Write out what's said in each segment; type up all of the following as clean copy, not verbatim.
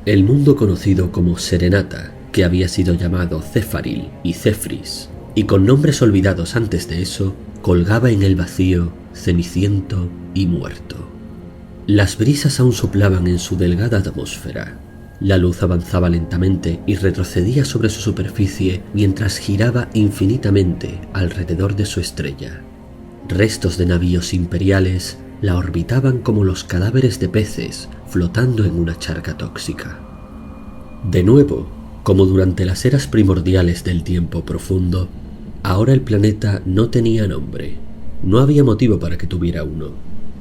El mundo conocido como Serenata, que había sido llamado Céfaril y Cefris, y con nombres olvidados antes de eso, colgaba en el vacío, ceniciento y muerto. Las brisas aún soplaban en su delgada atmósfera. La luz avanzaba lentamente y retrocedía sobre su superficie mientras giraba infinitamente alrededor de su estrella. Restos de navíos imperiales la orbitaban como los cadáveres de peces flotando en una charca tóxica. De nuevo, como durante las eras primordiales del tiempo profundo, ahora el planeta no tenía nombre. No había motivo para que tuviera uno.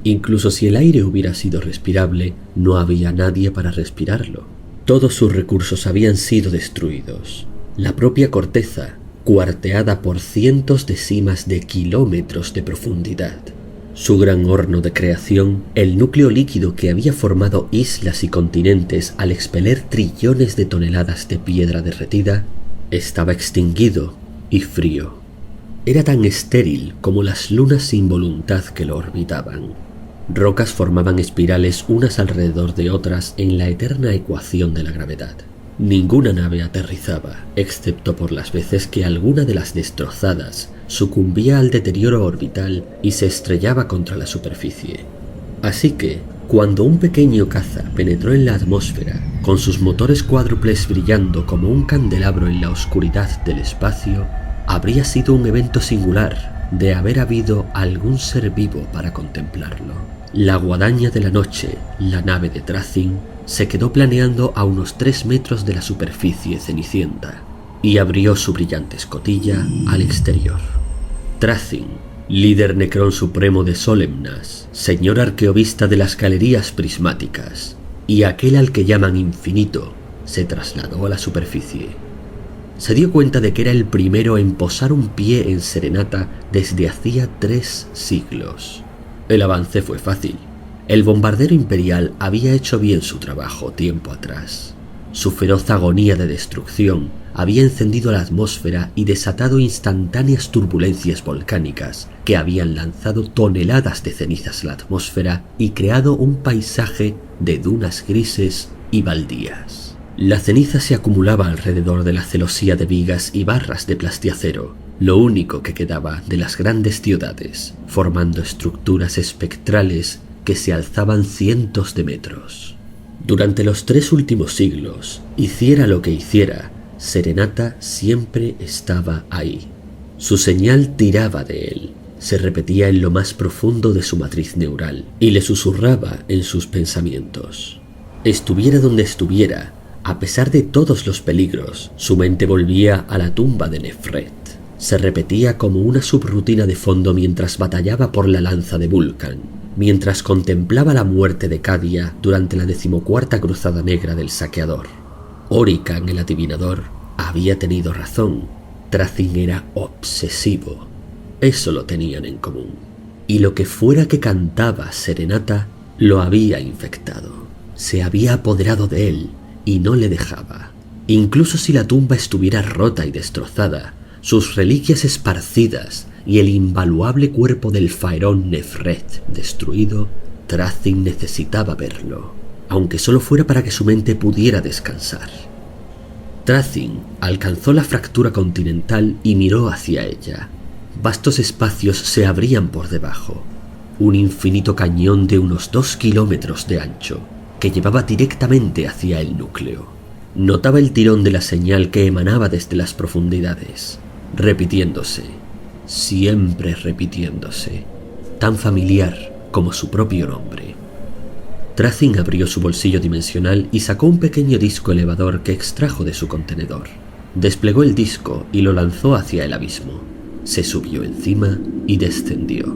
Incluso si el aire hubiera sido respirable, no había nadie para respirarlo. Todos sus recursos habían sido destruidos. La propia corteza, cuarteada por cientos de cimas de kilómetros de profundidad. Su gran horno de creación, el núcleo líquido que había formado islas y continentes al expeler trillones de toneladas de piedra derretida, estaba extinguido y frío. Era tan estéril como las lunas sin voluntad que lo orbitaban. Rocas formaban espirales unas alrededor de otras en la eterna ecuación de la gravedad. Ninguna nave aterrizaba, excepto por las veces que alguna de las destrozadas sucumbía al deterioro orbital y se estrellaba contra la superficie. Así que, cuando un pequeño caza penetró en la atmósfera, con sus motores cuádruples brillando como un candelabro en la oscuridad del espacio, habría sido un evento singular de haber habido algún ser vivo para contemplarlo. La guadaña de la noche, la nave de Thracyn, se quedó planeando a unos 3 metros de la superficie cenicienta y abrió su brillante escotilla al exterior. Thracyn, líder necrón supremo de Solemnas, señor arqueovista de las galerías prismáticas, y aquel al que llaman Infinito, se trasladó a la superficie. Se dio cuenta de que era el primero en posar un pie en Serenata desde hacía 3 siglos. El avance fue fácil. El bombardero imperial había hecho bien su trabajo tiempo atrás. Su feroz agonía de destrucción había encendido la atmósfera y desatado instantáneas turbulencias volcánicas que habían lanzado toneladas de cenizas a la atmósfera y creado un paisaje de dunas grises y baldías. La ceniza se acumulaba alrededor de la celosía de vigas y barras de plastiacero, lo único que quedaba de las grandes ciudades, formando estructuras espectrales que se alzaban cientos de metros. Durante los 3 últimos siglos, hiciera lo que hiciera, Serenata siempre estaba ahí. Su señal tiraba de él, se repetía en lo más profundo de su matriz neural y le susurraba en sus pensamientos. Estuviera donde estuviera, a pesar de todos los peligros, su mente volvía a la tumba de Nefret. Se repetía como una subrutina de fondo mientras batallaba por la lanza de Vulcan, mientras contemplaba la muerte de Cadia durante la 14ª Cruzada Negra del Saqueador. Orican, el adivinador, había tenido razón. Thracyn era obsesivo. Eso lo tenían en común. Y lo que fuera que cantaba Serenata lo había infectado. Se había apoderado de él y no le dejaba. Incluso si la tumba estuviera rota y destrozada, sus reliquias esparcidas y el invaluable cuerpo del Faerón Nefret destruido, Thracyn necesitaba verlo, aunque solo fuera para que su mente pudiera descansar. Thracyn alcanzó la fractura continental y miró hacia ella. Vastos espacios se abrían por debajo. Un infinito cañón de unos 2 kilómetros de ancho, que llevaba directamente hacia el núcleo. Notaba el tirón de la señal que emanaba desde las profundidades, repitiéndose, siempre repitiéndose, tan familiar como su propio nombre. Thracyn abrió su bolsillo dimensional y sacó un pequeño disco elevador que extrajo de su contenedor. Desplegó el disco y lo lanzó hacia el abismo. Se subió encima y descendió.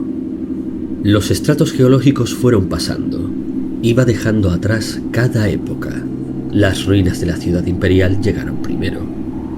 Los estratos geológicos fueron pasando. Iba dejando atrás cada época. Las ruinas de la ciudad imperial llegaron primero.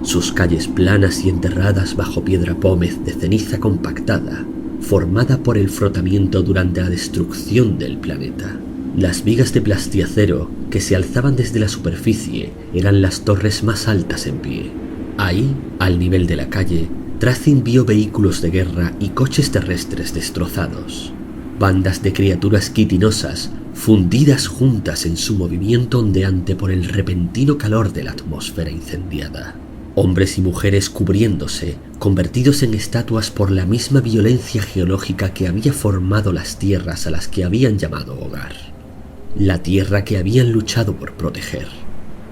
Sus calles planas y enterradas bajo piedra pómez de ceniza compactada, formada por el frotamiento durante la destrucción del planeta. Las vigas de plastiacero que se alzaban desde la superficie eran las torres más altas en pie. Ahí, al nivel de la calle, Thracyn vio vehículos de guerra y coches terrestres destrozados. Bandas de criaturas quitinosas fundidas juntas en su movimiento ondeante por el repentino calor de la atmósfera incendiada. Hombres y mujeres cubriéndose, convertidos en estatuas por la misma violencia geológica que había formado las tierras a las que habían llamado hogar. La tierra que habían luchado por proteger.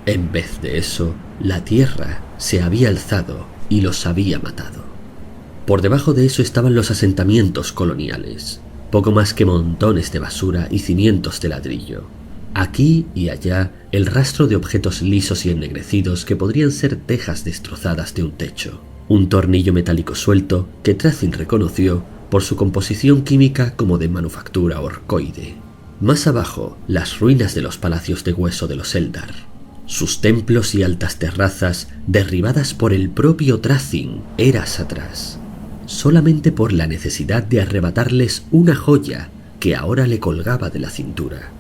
En vez de eso, la tierra se había alzado y los había matado. Por debajo de eso estaban los asentamientos coloniales, poco más que montones de basura y cimientos de ladrillo. Aquí y allá, el rastro de objetos lisos y ennegrecidos que podrían ser tejas destrozadas de un techo. Un tornillo metálico suelto que Thracinn reconoció por su composición química como de manufactura orcoide. Más abajo, las ruinas de los palacios de hueso de los Eldar. Sus templos y altas terrazas derribadas por el propio Thracinn eras atrás, solamente por la necesidad de arrebatarles una joya que ahora le colgaba de la cintura.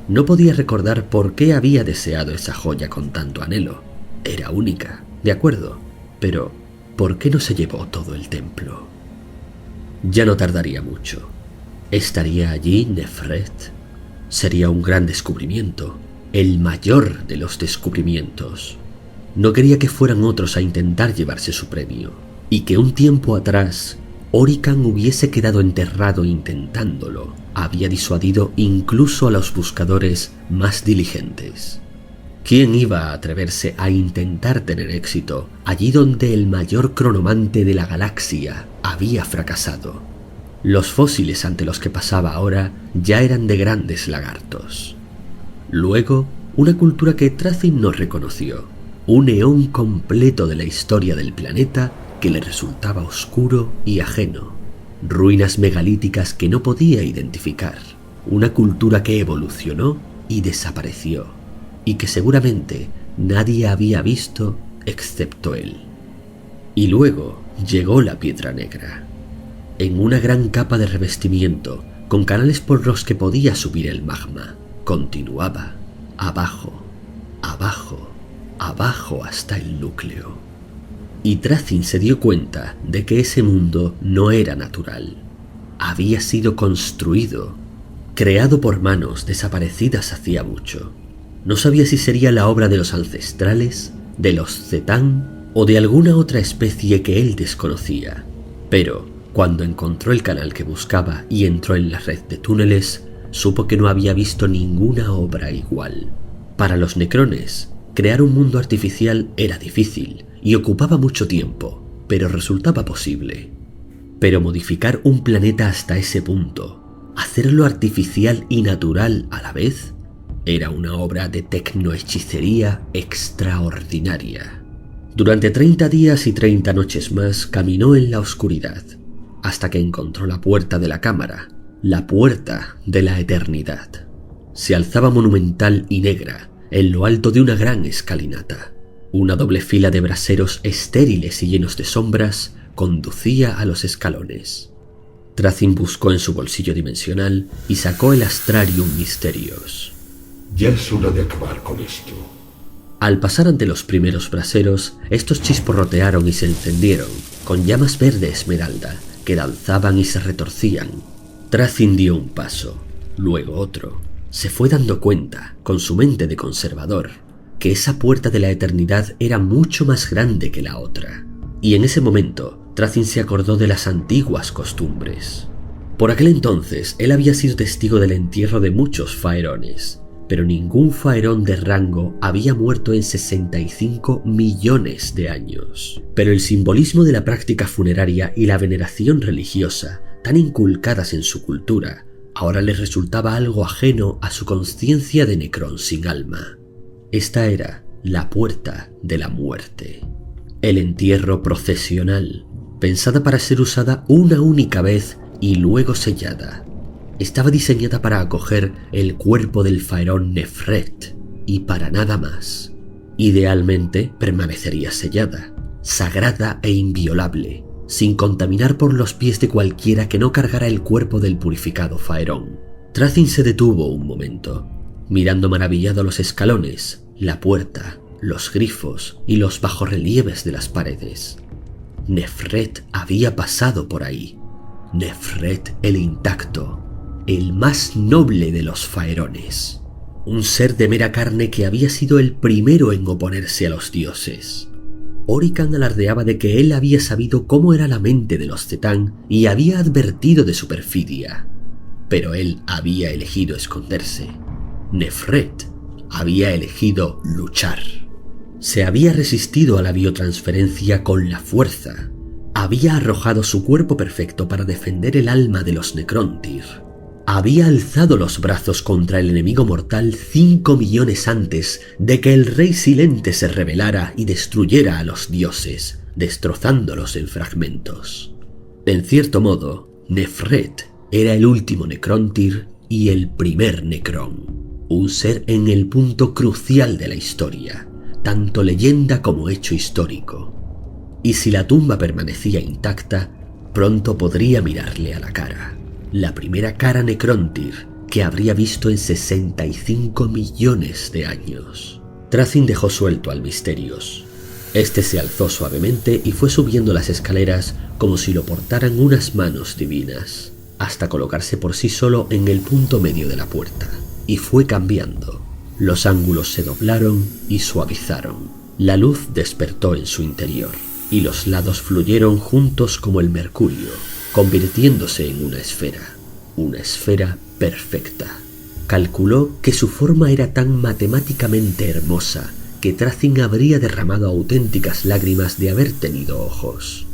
No podía recordar por qué había deseado esa joya con tanto anhelo. Era única, de acuerdo, pero ¿por qué no se llevó todo el templo? Ya no tardaría mucho. ¿Estaría allí Nefret? Sería un gran descubrimiento, el mayor de los descubrimientos. No quería que fueran otros a intentar llevarse su premio, y que un tiempo atrás Orican hubiese quedado enterrado intentándolo. Había disuadido incluso a los buscadores más diligentes. ¿Quién iba a atreverse a intentar tener éxito allí donde el mayor cronomante de la galaxia había fracasado? Los fósiles ante los que pasaba ahora ya eran de grandes lagartos. Luego, una cultura que Thracinn no reconoció, un eón completo de la historia del planeta que le resultaba oscuro y ajeno, ruinas megalíticas que no podía identificar, una cultura que evolucionó y desapareció, y que seguramente nadie había visto excepto él. Y luego llegó la Piedra Negra, en una gran capa de revestimiento, con canales por los que podía subir el magma. Continuaba, abajo, abajo, abajo hasta el núcleo. Y Thracinn se dio cuenta de que ese mundo no era natural. Había sido construido, creado por manos desaparecidas hacía mucho. No sabía si sería la obra de los ancestrales, de los Zetán o de alguna otra especie que él desconocía. Pero cuando encontró el canal que buscaba y entró en la red de túneles, supo que no había visto ninguna obra igual. Para los necrones, crear un mundo artificial era difícil y ocupaba mucho tiempo, pero resultaba posible. Pero modificar un planeta hasta ese punto, hacerlo artificial y natural a la vez, era una obra de tecnohechicería extraordinaria. Durante 30 días y 30 noches más caminó en la oscuridad, hasta que encontró la puerta de la cámara, la puerta de la eternidad. Se alzaba monumental y negra en lo alto de una gran escalinata. Una doble fila de braseros estériles y llenos de sombras conducía a los escalones. Thracinn buscó en su bolsillo dimensional y sacó el Astrarium Mysterios. Ya es hora de acabar con esto. Al pasar ante los primeros braseros, estos chisporrotearon y se encendieron, con llamas verde esmeralda, que danzaban y se retorcían. Thracinn dio un paso, luego otro. Se fue dando cuenta, con su mente de conservador, que esa puerta de la eternidad era mucho más grande que la otra. Y en ese momento, Thracinn se acordó de las antiguas costumbres. Por aquel entonces, él había sido testigo del entierro de muchos faerones, pero ningún faerón de rango había muerto en 65 millones de años. Pero el simbolismo de la práctica funeraria y la veneración religiosa, tan inculcadas en su cultura, ahora les resultaba algo ajeno a su conciencia de necrón sin alma. Esta era la puerta de la muerte. El entierro procesional, pensada para ser usada una única vez y luego sellada. Estaba diseñada para acoger el cuerpo del faerón Nefret y para nada más. Idealmente permanecería sellada, sagrada e inviolable, sin contaminar por los pies de cualquiera que no cargara el cuerpo del purificado faerón. Thracinn se detuvo un momento, mirando maravillado los escalones, la puerta, los grifos y los bajorrelieves de las paredes. Nefret había pasado por ahí. Nefret el intacto. el más noble de los faerones. Un ser de mera carne que había sido el primero en oponerse a los dioses. Orican alardeaba de que él había sabido cómo era la mente de los Cetán y había advertido de su perfidia. Pero él había elegido esconderse. Nefret había elegido luchar. Se había resistido a la biotransferencia con la fuerza. Había arrojado su cuerpo perfecto para defender el alma de los Necrontyr. Había alzado los brazos contra el enemigo mortal 5 millones antes de que el rey Silente se rebelara y destruyera a los dioses, destrozándolos en fragmentos. En cierto modo, Nefret era el último Necrontyr y el primer Necrón, un ser en el punto crucial de la historia, tanto leyenda como hecho histórico. Y si la tumba permanecía intacta, pronto podría mirarle a la cara. La primera cara Necrontyr que habría visto en 65 millones de años. Thrazin dejó suelto al Mysterios. Este se alzó suavemente y fue subiendo las escaleras como si lo portaran unas manos divinas, hasta colocarse por sí solo en el punto medio de la puerta. Y fue cambiando. Los ángulos se doblaron y suavizaron. La luz despertó en su interior, y los lados fluyeron juntos como el mercurio, convirtiéndose en una esfera perfecta. Calculó que su forma era tan matemáticamente hermosa que Thrazin habría derramado auténticas lágrimas de haber tenido ojos.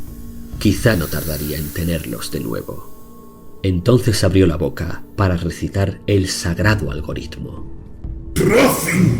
Quizá no tardaría en tenerlos de nuevo. Entonces abrió la boca para recitar el sagrado algoritmo. ¡Thrazin!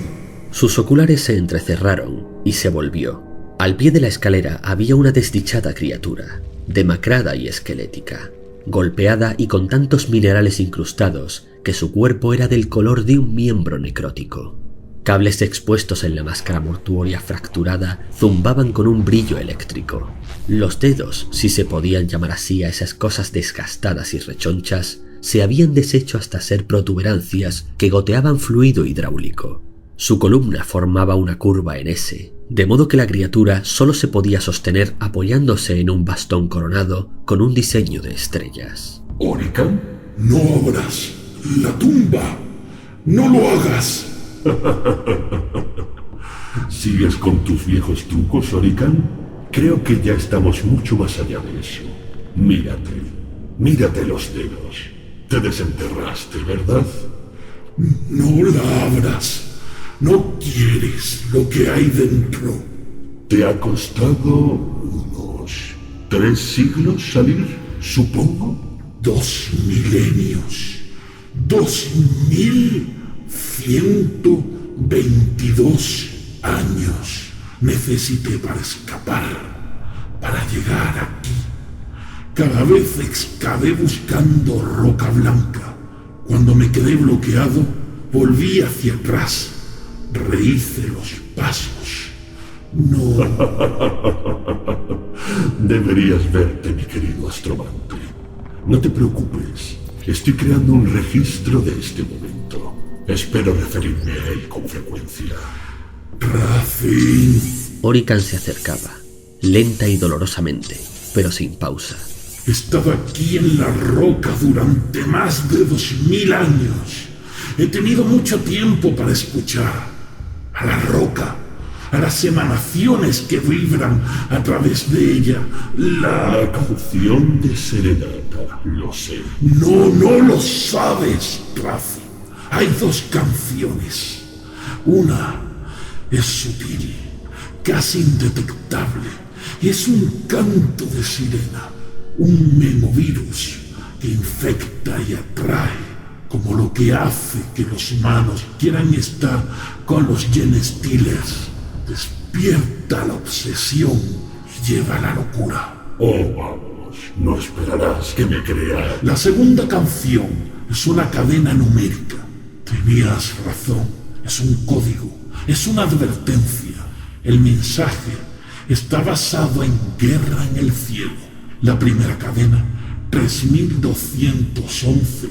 Sus oculares se entrecerraron y se volvió. Al pie de la escalera había una desdichada criatura, demacrada y esquelética, golpeada y con tantos minerales incrustados que su cuerpo era del color de un miembro necrótico. Cables expuestos en la máscara mortuoria fracturada zumbaban con un brillo eléctrico. Los dedos, si se podían llamar así a esas cosas desgastadas y rechonchas, se habían deshecho hasta ser protuberancias que goteaban fluido hidráulico. Su columna formaba una curva en S, de modo que la criatura solo se podía sostener apoyándose en un bastón coronado con un diseño de estrellas. Orican, no abras la tumba. No lo hagas. ¿Sigues con tus viejos trucos, Orican? Creo que ya estamos mucho más allá de eso. Mírate los dedos. Te desenterraste, ¿verdad? No la abras. No quieres lo que hay dentro. ¿Te ha costado unos 3 siglos salir, supongo? 2 milenios. 2122 años necesité para escapar, para llegar aquí. Cada vez excavé buscando roca blanca. Cuando me quedé bloqueado, volví hacia atrás. Rehice los pasos. No. Deberías verte, mi querido astromante. No te preocupes. Estoy creando un registro de este momento. Espero referirme a él con frecuencia. Thrazin. Orican se acercaba, lenta y dolorosamente, pero sin pausa. Estaba aquí en la roca durante más de 2000 años. He tenido mucho tiempo para escuchar a la roca, a las emanaciones que vibran a través de ella. La canción de Serenata, lo sé. No lo sabes, Thrazin. Hay 2 canciones. Una es sutil, casi indetectable, y es un canto de sirena, un memovirus que infecta y atrae, como lo que hace que los humanos quieran estar con los Genestealers. Despierta la obsesión y lleva a la locura. Oh, vamos, no esperarás que me creas. La segunda canción es una cadena numérica. Tenías razón, es un código, es una advertencia. El mensaje está basado en guerra en el cielo. La primera cadena, 3211,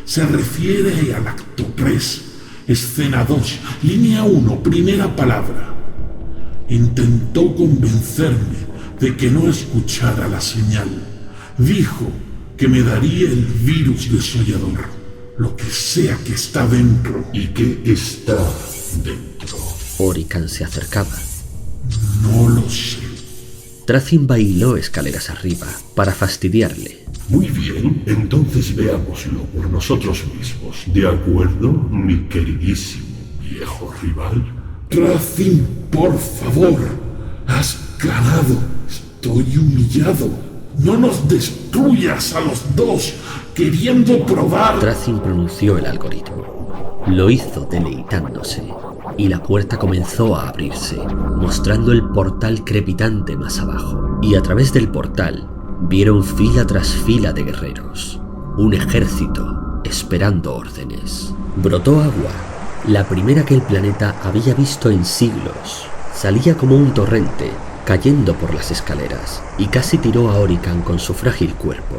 se refiere al acto 3, escena 2, línea 1, primera palabra. Intentó convencerme de que no escuchara la señal. Dijo que me daría el virus desollador. lo que sea que está dentro. ¿Y qué está dentro? Orican se acercaba. No lo sé. Thracin bailó escaleras arriba para fastidiarle. Muy bien, entonces veámoslo por nosotros mismos. ¿De acuerdo, mi queridísimo viejo rival? Thracin, por favor. Has ganado. Estoy humillado. No nos destruyas a los dos, queriendo probar. Thracin pronunció el algoritmo. Lo hizo deleitándose, y la puerta comenzó a abrirse, mostrando el portal crepitante más abajo. Y a través del portal vieron fila tras fila de guerreros, un ejército esperando órdenes. Brotó agua, la primera que el planeta había visto en siglos. Salía como un torrente, cayendo por las escaleras, y casi tiró a Orican con su frágil cuerpo.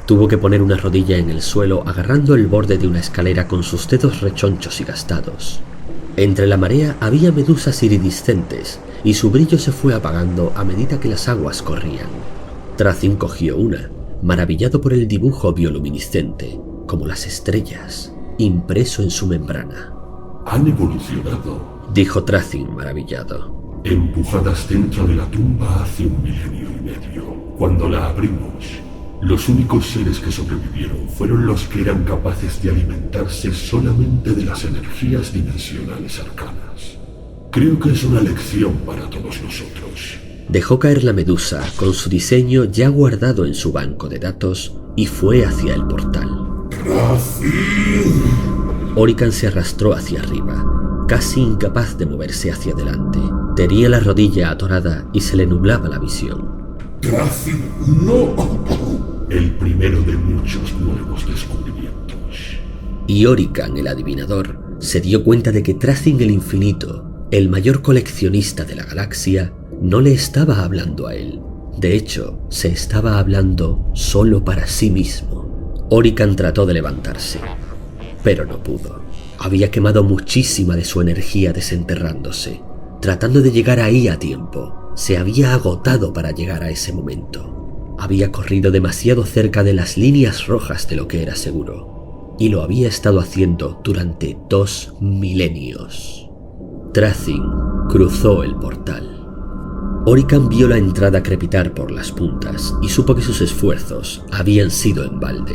Tuvo que poner una rodilla en el suelo agarrando el borde de una escalera con sus dedos rechonchos y gastados. Entre la marea había medusas iridiscentes, y su brillo se fue apagando a medida que las aguas corrían. Thracin cogió una, maravillado por el dibujo bioluminiscente, como las estrellas, impreso en su membrana. Han evolucionado, Dijo Thracin maravillado. empujadas dentro de la tumba hace 1 milenio y medio. Cuando la abrimos, los únicos seres que sobrevivieron fueron los que eran capaces de alimentarse solamente de las energías dimensionales arcanas. Creo que es una lección para todos nosotros. Dejó caer la medusa con su diseño ya guardado en su banco de datos y fue hacia el portal. Thracin. Orican se arrastró hacia arriba, casi incapaz de moverse hacia adelante. Tenía la rodilla atorada y se le nublaba la visión. Thracin, no. El primero de muchos nuevos descubrimientos. Y Orican, el adivinador, se dio cuenta de que Thracin el Infinito, el mayor coleccionista de la galaxia, no le estaba hablando a él. De hecho, se estaba hablando solo para sí mismo. Orican trató de levantarse, pero no pudo. Había quemado muchísima de su energía desenterrándose, tratando de llegar ahí a tiempo. Se había agotado para llegar a ese momento. Había corrido demasiado cerca de las líneas rojas de lo que era seguro, y lo había estado haciendo durante 2 milenios. Thracin cruzó el portal. Orican vio la entrada crepitar por las puntas y supo que sus esfuerzos habían sido en balde.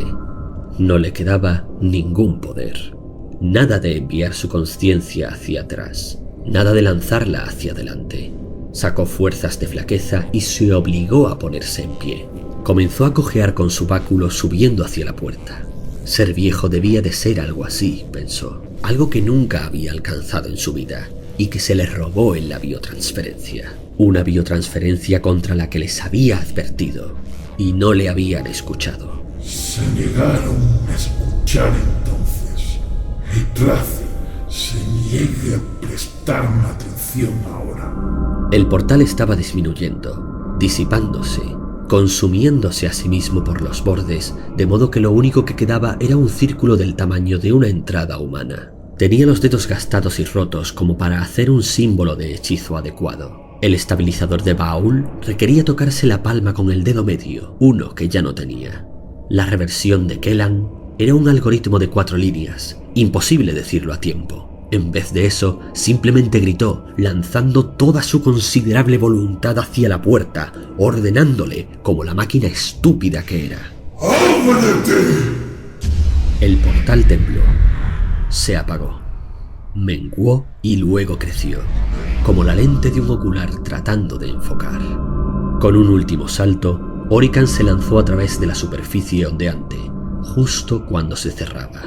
No le quedaba ningún poder. Nada de enviar su conciencia hacia atrás, nada de lanzarla hacia adelante. Sacó fuerzas de flaqueza y se obligó a ponerse en pie. Comenzó a cojear con su báculo subiendo hacia la puerta. Ser viejo debía de ser algo así, pensó. Algo que nunca había alcanzado en su vida y que se le robó en la biotransferencia. Una biotransferencia contra la que les había advertido y no le habían escuchado. Se negaron a escuchar entonces. Y Thracin se niegue a prestarme atención ahora. El portal estaba disminuyendo, disipándose, consumiéndose a sí mismo por los bordes, de modo que lo único que quedaba era un círculo del tamaño de una entrada humana. Tenía los dedos gastados y rotos como para hacer un símbolo de hechizo adecuado. El estabilizador de Baul requería tocarse la palma con el dedo medio, uno que ya no tenía. La reversión de Kellan era un algoritmo de 4 líneas, imposible decirlo a tiempo. En vez de eso, simplemente gritó, lanzando toda su considerable voluntad hacia la puerta, ordenándole como la máquina estúpida que era. ¡Ábrete! El portal tembló, se apagó, menguó y luego creció, como la lente de un ocular tratando de enfocar. Con un último salto, Orican se lanzó a través de la superficie ondeante, justo cuando se cerraba.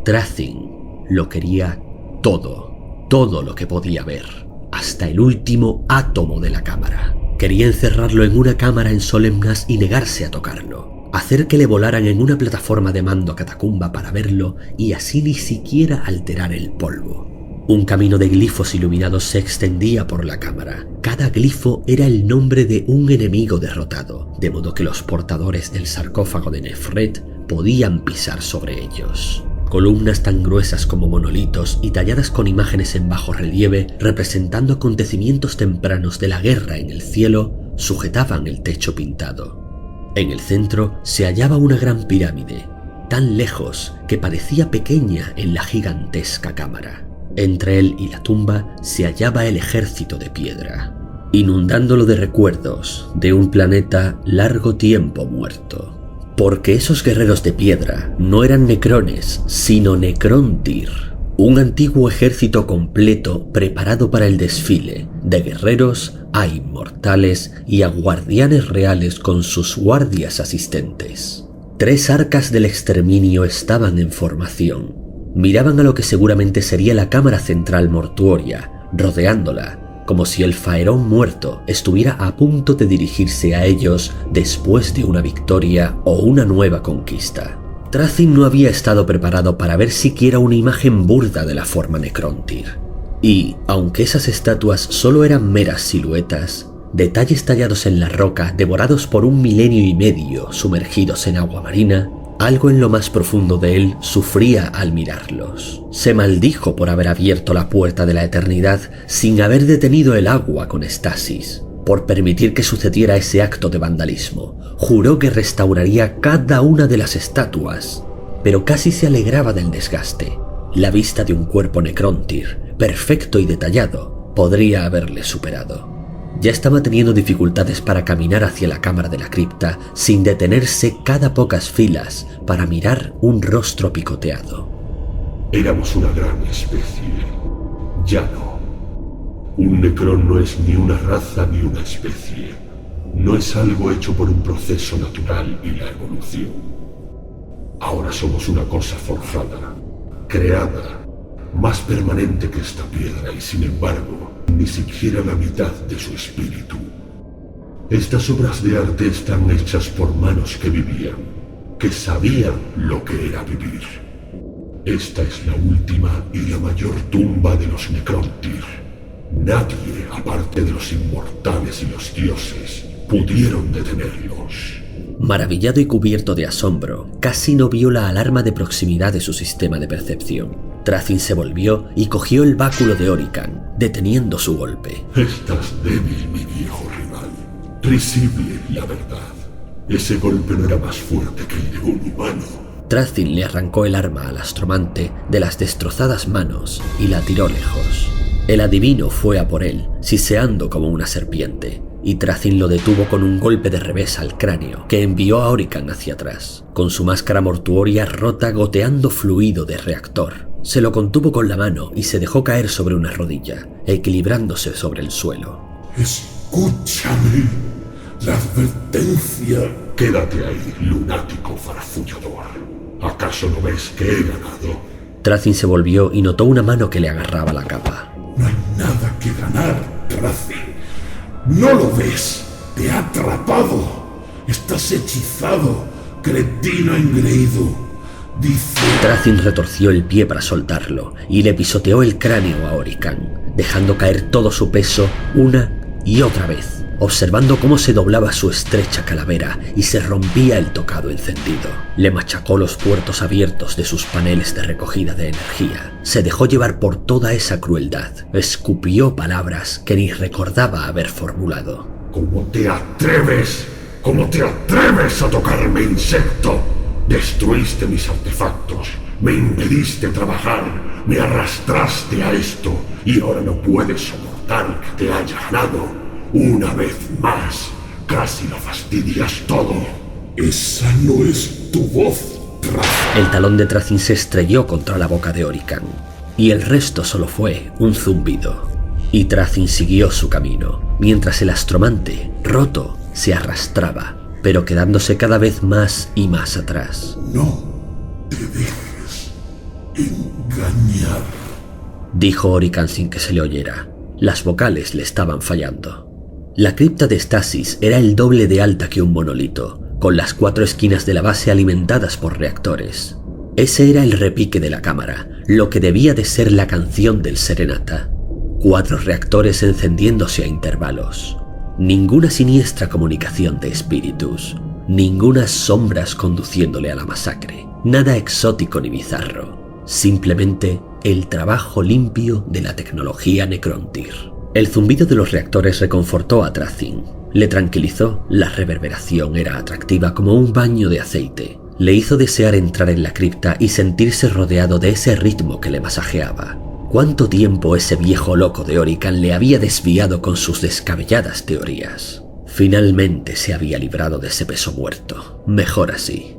Thracin lo quería todo lo que podía ver, hasta el último átomo de la cámara. Quería encerrarlo en una cámara en Solemnas y negarse a tocarlo, hacer que le volaran en una plataforma de mando a catacumba para verlo y así ni siquiera alterar el polvo. Un camino de glifos iluminados se extendía por la cámara. Cada glifo era el nombre de un enemigo derrotado, de modo que los portadores del sarcófago de Nefret podían pisar sobre ellos. Columnas tan gruesas como monolitos y talladas con imágenes en bajo relieve representando acontecimientos tempranos de la guerra en el cielo sujetaban el techo pintado. En el centro se hallaba una gran pirámide, tan lejos que parecía pequeña en la gigantesca cámara. Entre él y la tumba se hallaba el ejército de piedra, inundándolo de recuerdos de un planeta largo tiempo muerto. Porque esos guerreros de piedra no eran necrones, sino necrontyr, un antiguo ejército completo preparado para el desfile de guerreros a inmortales y a guardianes reales con sus guardias asistentes. 3 arcas del exterminio estaban en formación. Miraban a lo que seguramente sería la cámara central mortuoria, rodeándola, como si el Faerón muerto estuviera a punto de dirigirse a ellos después de una victoria o una nueva conquista. Thracyn no había estado preparado para ver siquiera una imagen burda de la forma necrontyr. Y, aunque esas estatuas solo eran meras siluetas, detalles tallados en la roca devorados por 1 milenio y medio sumergidos en agua marina, algo en lo más profundo de él sufría al mirarlos. Se maldijo por haber abierto la puerta de la eternidad sin haber detenido el agua con estasis, por permitir que sucediera ese acto de vandalismo. Juró que restauraría cada una de las estatuas, pero casi se alegraba del desgaste. La vista de un cuerpo necrontyr, perfecto y detallado, podría haberle superado. Ya estaba teniendo dificultades para caminar hacia la cámara de la cripta sin detenerse cada pocas filas para mirar un rostro picoteado. Éramos una gran especie. Ya no. Un necrón no es ni una raza ni una especie. No es algo hecho por un proceso natural y la evolución. Ahora somos una cosa forjada, creada, más permanente que esta piedra y sin embargo, ni siquiera la mitad de su espíritu. Estas obras de arte están hechas por manos que vivían, que sabían lo que era vivir. Esta es la última y la mayor tumba de los necrontyr. Nadie, aparte de los inmortales y los dioses, pudieron detenerlos. Maravillado y cubierto de asombro, casi no vio la alarma de proximidad de su sistema de percepción. Thracyn se volvió y cogió el báculo de Orican, deteniendo su golpe. Estás débil, mi viejo rival. Risible, la verdad. Ese golpe no era más fuerte que el de un humano. Thracyn le arrancó el arma al astromante de las destrozadas manos y la tiró lejos. El adivino fue a por él, siseando como una serpiente, y Thracyn lo detuvo con un golpe de revés al cráneo que envió a Orican hacia atrás, con su máscara mortuoria rota goteando fluido de reactor. Se lo contuvo con la mano y se dejó caer sobre una rodilla, equilibrándose sobre el suelo. Escúchame, la advertencia. Quédate ahí, lunático farfullador. ¿Acaso no ves que he ganado? Thracyn se volvió y notó una mano que le agarraba la capa. No hay nada que ganar, Thracyn. ¿No lo ves? Te ha atrapado. Estás hechizado, cretino engreído. Dice... Thracyn retorció el pie para soltarlo y le pisoteó el cráneo a Orican, dejando caer todo su peso una y otra vez, observando cómo se doblaba su estrecha calavera y se rompía el tocado encendido. Le machacó los puertos abiertos de sus paneles de recogida de energía. Se dejó llevar por toda esa crueldad. Escupió palabras que ni recordaba haber formulado. ¿Cómo te atreves? ¿Cómo te atreves a tocarme, insecto? Destruiste mis artefactos, me impediste trabajar, me arrastraste a esto y ahora no puedes soportar que te haya ganado. Una vez más, casi lo fastidias todo. Esa no es tu voz, Thracyn. El talón de Thracyn se estrelló contra la boca de Orican, y el resto solo fue un zumbido. Y Thracyn siguió su camino, mientras el astromante, roto, se arrastraba, pero quedándose cada vez más y más atrás. No te dejes engañar, dijo Orican sin que se le oyera. Las vocales le estaban fallando. La cripta de Stasis era el doble de alta que un monolito, con las 4 esquinas de la base alimentadas por reactores. Ese era el repique de la cámara, lo que debía de ser la canción del Serenata. 4 reactores encendiéndose a intervalos. Ninguna siniestra comunicación de espíritus, ningunas sombras conduciéndole a la masacre, nada exótico ni bizarro, simplemente el trabajo limpio de la tecnología necrontyr. El zumbido de los reactores reconfortó a Thracyn, le tranquilizó, la reverberación era atractiva como un baño de aceite, le hizo desear entrar en la cripta y sentirse rodeado de ese ritmo que le masajeaba. ¿Cuánto tiempo ese viejo loco de Orican le había desviado con sus descabelladas teorías? Finalmente se había librado de ese peso muerto. Mejor así.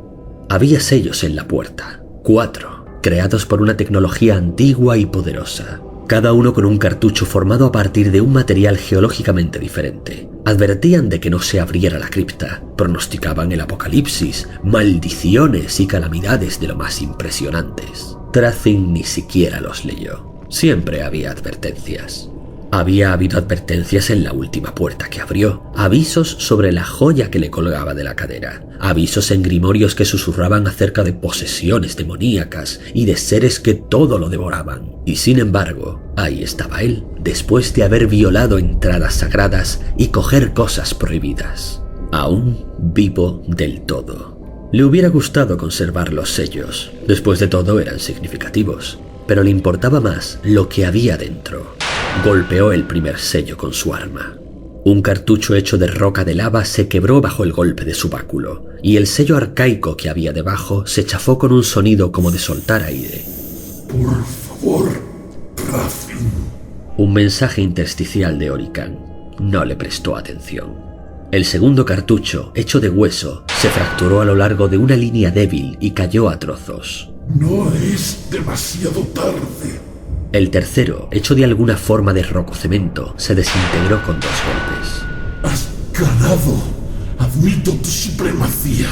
Había sellos en la puerta. 4, creados por una tecnología antigua y poderosa. Cada uno con un cartucho formado a partir de un material geológicamente diferente. Advertían de que no se abriera la cripta, pronosticaban el apocalipsis, maldiciones y calamidades de lo más impresionantes. Trazyn ni siquiera los leyó. Siempre había advertencias. Había habido advertencias en la última puerta que abrió, avisos sobre la joya que le colgaba de la cadera, avisos en grimorios que susurraban acerca de posesiones demoníacas y de seres que todo lo devoraban. Y sin embargo, ahí estaba él, después de haber violado entradas sagradas y coger cosas prohibidas. Aún vivo del todo. Le hubiera gustado conservar los sellos, después de todo eran significativos, pero le importaba más lo que había dentro. Golpeó el primer sello con su arma. Un cartucho hecho de roca de lava se quebró bajo el golpe de su báculo, y el sello arcaico que había debajo se chafó con un sonido como de soltar aire. Por favor, Trazyn. Un mensaje intersticial de Orican. No le prestó atención. El segundo cartucho, hecho de hueso, se fracturó a lo largo de una línea débil y cayó a trozos. No es demasiado tarde. El tercero, hecho de alguna forma de rococemento, se desintegró con 2 golpes. Has ganado. Admito tu supremacía.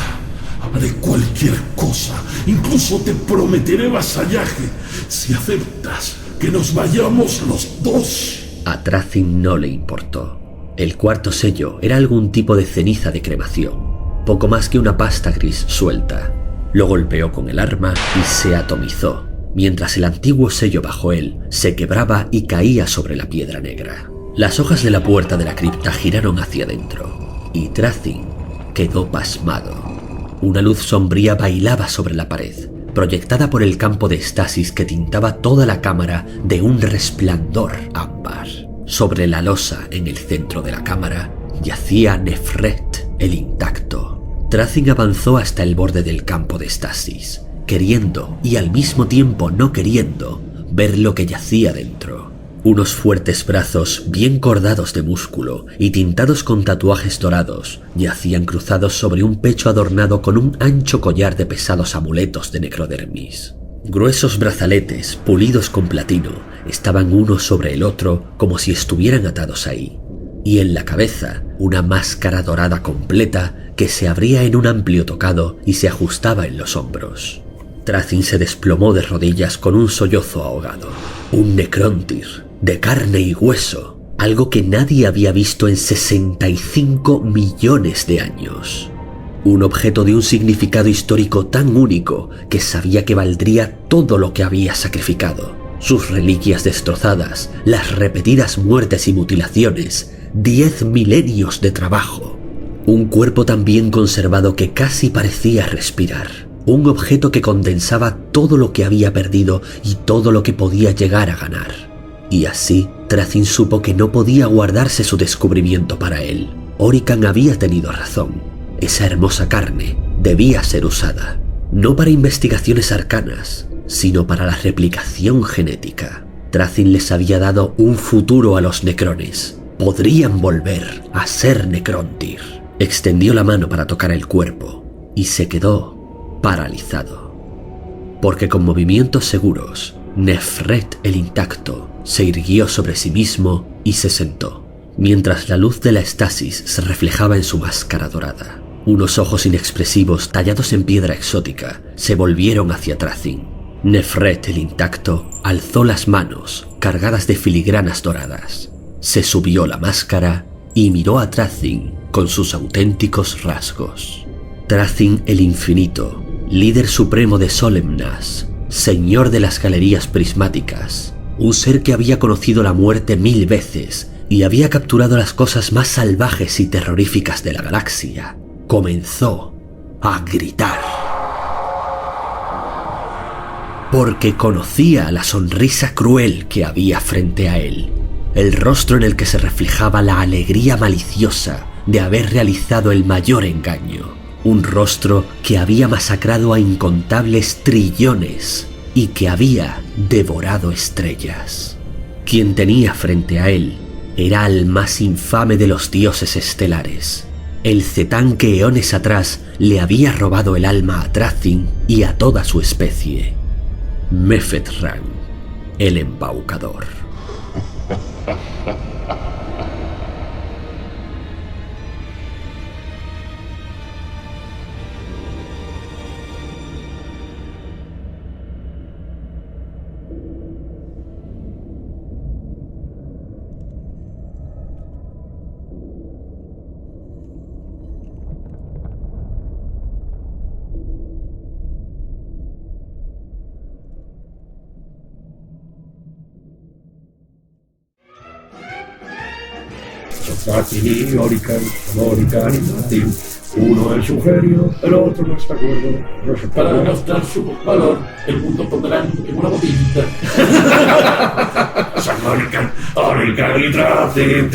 Haré cualquier cosa. Incluso te prometeré vasallaje si aceptas que nos vayamos los 2. A Trazyn no le importó. El cuarto sello era algún tipo de ceniza de cremación, poco más que una pasta gris suelta. Lo golpeó con el arma y se atomizó, mientras el antiguo sello bajo él se quebraba y caía sobre la piedra negra. Las hojas de la puerta de la cripta giraron hacia adentro, y Trazyn quedó pasmado. Una luz sombría bailaba sobre la pared, proyectada por el campo de estasis que tintaba toda la cámara de un resplandor ámbar. Sobre la losa en el centro de la cámara yacía Nefret, el intacto. Trazyn avanzó hasta el borde del campo de estasis, queriendo y al mismo tiempo no queriendo ver lo que yacía dentro. Unos fuertes brazos bien cordados de músculo y tintados con tatuajes dorados yacían cruzados sobre un pecho adornado con un ancho collar de pesados amuletos de necrodermis. Gruesos brazaletes, pulidos con platino, estaban uno sobre el otro como si estuvieran atados ahí. Y en la cabeza, una máscara dorada completa que se abría en un amplio tocado y se ajustaba en los hombros. Trazyn se desplomó de rodillas con un sollozo ahogado. Un necrontir, de carne y hueso, algo que nadie había visto en 65 millones de años. Un objeto de un significado histórico tan único que sabía que valdría todo lo que había sacrificado. Sus reliquias destrozadas, las repetidas muertes y mutilaciones, 10 milenios de trabajo. Un cuerpo tan bien conservado que casi parecía respirar. Un objeto que condensaba todo lo que había perdido y todo lo que podía llegar a ganar. Y así, Trazyn supo que no podía guardarse su descubrimiento para él. Orican había tenido razón. Esa hermosa carne debía ser usada, no para investigaciones arcanas, sino para la replicación genética. Trazyn les había dado un futuro a los necrones. Podrían volver a ser necrontir. Extendió la mano para tocar el cuerpo y se quedó paralizado. Porque con movimientos seguros, Nefret el intacto se irguió sobre sí mismo y se sentó, mientras la luz de la estasis se reflejaba en su máscara dorada. Unos ojos inexpresivos tallados en piedra exótica se volvieron hacia Trazyn. Nefret el intacto alzó las manos cargadas de filigranas doradas, se subió la máscara y miró a Trazyn con sus auténticos rasgos. Trazyn el infinito, líder supremo de Solemnas, señor de las galerías prismáticas, un ser que había conocido la muerte 1000 veces y había capturado las cosas más salvajes y terroríficas de la galaxia, comenzó a gritar. Porque conocía la sonrisa cruel que había frente a él, el rostro en el que se reflejaba la alegría maliciosa de haber realizado el mayor engaño. Un rostro que había masacrado a incontables trillones y que había devorado estrellas. Quien tenía frente a él era al más infame de los dioses estelares, el Zetán que eones atrás le había robado el alma a Thracyn y a toda su especie. Mephetran, el embaucador. Thracyn y Orican y Thracyn. Uno es un genio, el otro no está de acuerdo. No se Para puede. gastar su valor, el mundo pondrán en una botellita. San Orican y Thracyn.